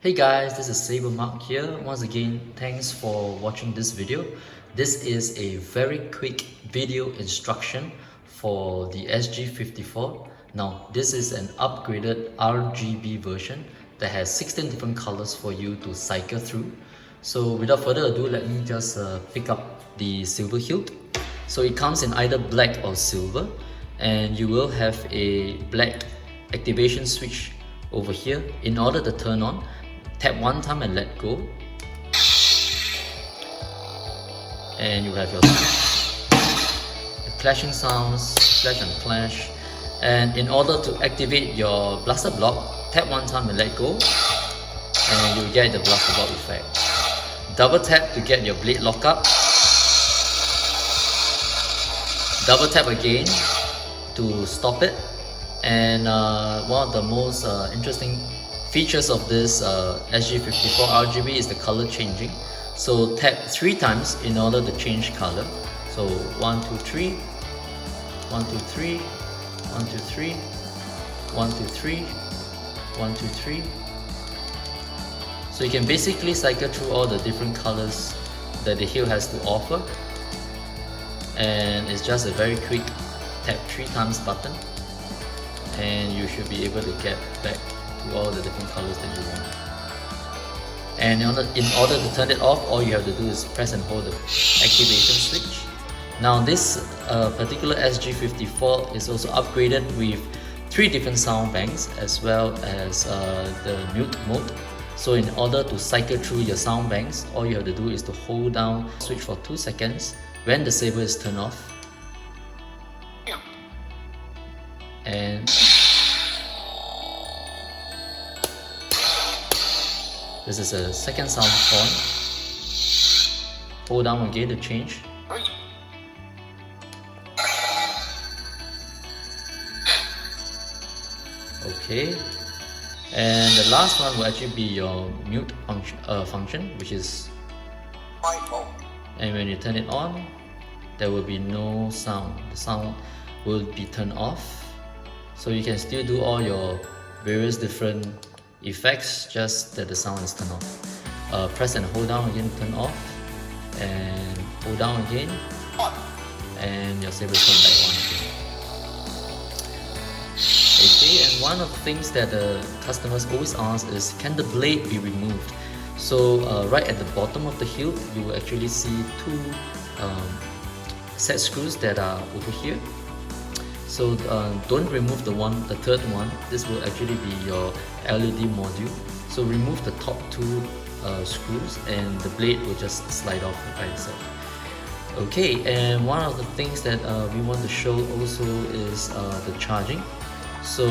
Hey guys, this is SaberMach here. Once again, thanks for watching this video. This is a very quick video instruction for the SG54. Now, this is an upgraded RGB version that has 16 different colors for you to cycle through. So without further ado, let me just pick up the silver hilt. So it comes in either black or silver, and you will have a black activation switch over here. In order to turn on, tap one time and let go, and you have your the clashing sounds, clash and clash. And in order to activate your blaster block, tap one time and let go, and you get the blaster block effect. Double tap to get your blade lock up, double tap again to stop it. And one of the most interesting features of this SG54 RGB is the color changing. So tap 3 times in order to change color. So 1, 2, 3, 1, 2, 3, 1, 2, 3, 1, 2, 3, 1, 2, 3. So you can basically cycle through all the different colors that the hilt has to offer, and it's just a very quick tap 3 times button, and you should be able to get back to all the different colors that you want. And in order to turn it off, all you have to do is press and hold the activation switch. Now this particular SG54 is also upgraded with 3 different sound banks as well as the mute mode. So in order to cycle through your sound banks, all you have to do is to hold down the switch for 2 seconds when the saber is turned off. And this is a second sound point. Hold down again to change. Okay. And the last one will actually be your mute function, which is, and when you turn it on, there will be no sound. The sound will be turned off. So you can still do all your various different effects, just that the sound is turned off. Press and hold down again to turn off, and hold down again, and your saber turn back on again. Okay, and one of the things that the customers always ask is, can the blade be removed? So right at the bottom of the hilt, you will actually see 2 set screws that are over here. So don't remove the third one. This will actually be your LED module. So remove the top 2 screws, and the blade will just slide off by itself. Okay, and one of the things that we want to show also is the charging. So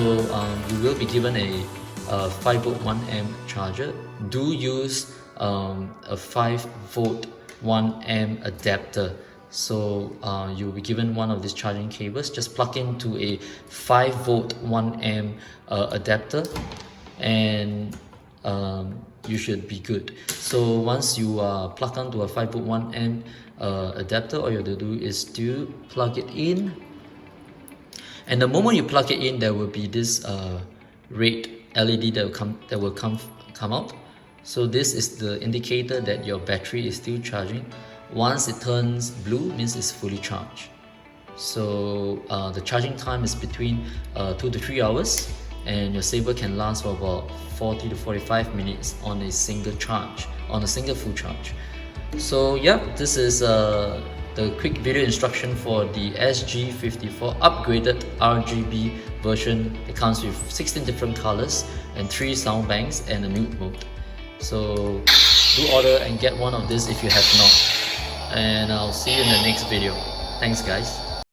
you will be given a 5V 1A charger. Do use a 5V 1A adapter. So you'll be given one of these charging cables. Just plug into a 5V 1A adapter, and you should be good. So once you plug onto a 5V 1A adapter, all you have to do is to plug it in. And the moment you plug it in, there will be this red LED that will come out. So this is the indicator that your battery is still charging. Once it turns blue, means it's fully charged. So the charging time is between 2 to 3 hours, and your saber can last for about 40 to 45 minutes on a single charge, on a single full charge. So yeah, this is the quick video instruction for the SG54 upgraded RGB version. It comes with 16 different colors and 3 sound banks and a mute mode. So do order and get one of this if you have not. And I'll see you in the next video. Thanks guys.